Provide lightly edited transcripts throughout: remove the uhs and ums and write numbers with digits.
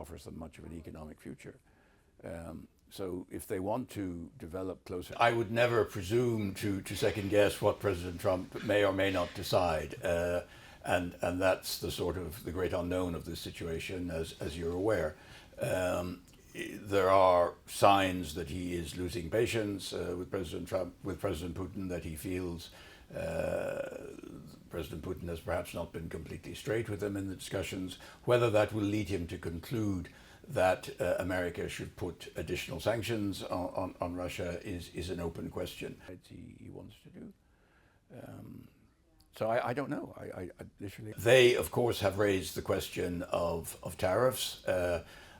offers them much of an economic future. So if they want to develop closer, I would never presume to second guess what President Trump may or may not decide. And that's the sort of the great unknown of this situation, as you're aware. There are signs that he is losing patience with President Trump, with President Putin, that he feels President Putin has perhaps not been completely straight with him in the discussions. Whether that will lead him to conclude that America should put additional sanctions on Russia is an open question. He wants to do. So I don't know. I literally. They, of course, have raised the question of tariffs.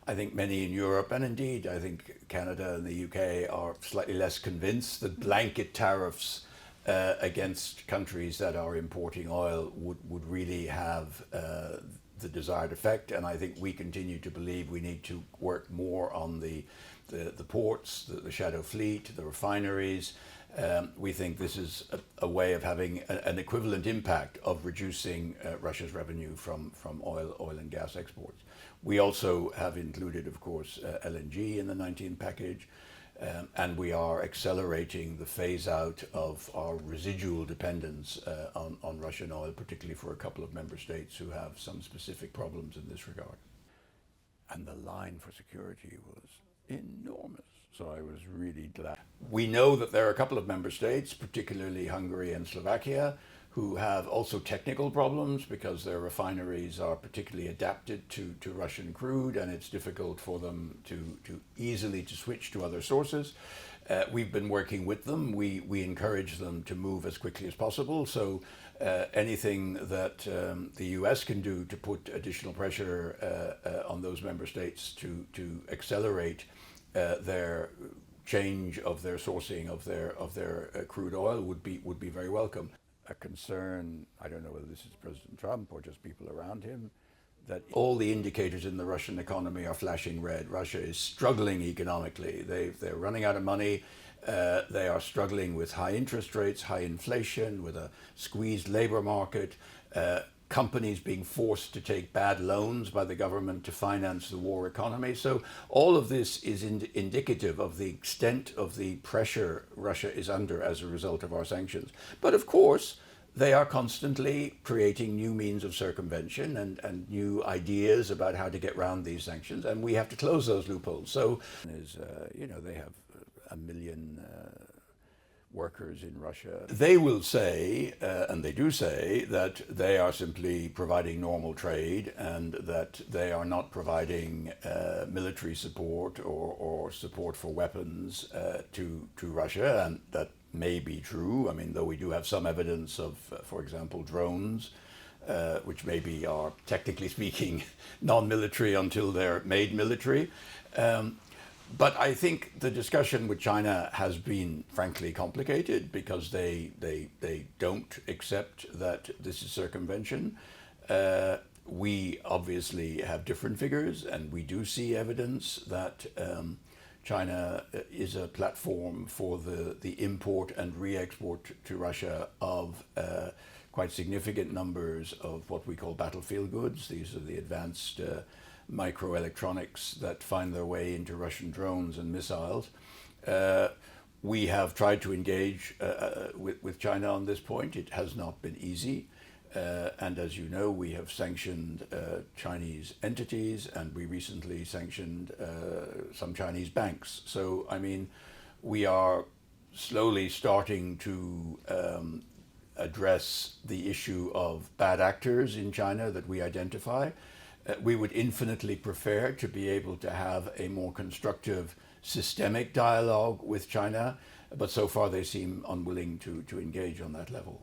I think many in Europe, and indeed I think Canada and the UK, are slightly less convinced that blanket tariffs against countries that are importing oil would really have the desired effect. And I think we continue to believe we need to work more on the ports, the shadow fleet, the refineries. We think this is a way of having an equivalent impact of reducing Russia's revenue from oil and gas exports. We also have included, of course, LNG in the 19th package, and we are accelerating the phase out of our residual dependence on Russian oil, particularly for a couple of member states who have some specific problems in this regard. And the line for security was enormous. So I was really glad. We know that there are a couple of member states, particularly Hungary and Slovakia, who have also technical problems because their refineries are particularly adapted to Russian crude, and it's difficult for them to easily switch to other sources. We've been working with them. We encourage them to move as quickly as possible. So anything that the US can do to put additional pressure on those member states to accelerate their change of their sourcing of their crude oil would be very welcome. A concern, I don't know whether this is President Trump or just people around him, that all the indicators in the Russian economy are flashing red. Russia is struggling economically. They're running out of money. They are struggling with high interest rates, high inflation, with a squeezed labor market, companies being forced to take bad loans by the government to finance the war economy. So all of this is indicative of the extent of the pressure Russia is under as a result of our sanctions. But of course, they are constantly creating new means of circumvention and new ideas about how to get around these sanctions, and we have to close those loopholes. So, they have 1 million workers in Russia. They will say, and they do say, that they are simply providing normal trade and that they are not providing military support or support for weapons to Russia, and that may be true. I mean, though we do have some evidence of, for example, drones, which maybe are, technically speaking, non-military until they're made military. But I think the discussion with China has been frankly complicated because they don't accept that this is circumvention. We obviously have different figures, and we do see evidence that China is a platform for the import and re-export to Russia of quite significant numbers of what we call battlefield goods. These are the advanced microelectronics that find their way into Russian drones and missiles. We have tried to engage with China on this point. It has not been easy. And as you know, we have sanctioned Chinese entities, and we recently sanctioned some Chinese banks. So, I mean, we are slowly starting to address the issue of bad actors in China that we identify. We would infinitely prefer to be able to have a more constructive systemic dialogue with China, but so far they seem unwilling to engage on that level.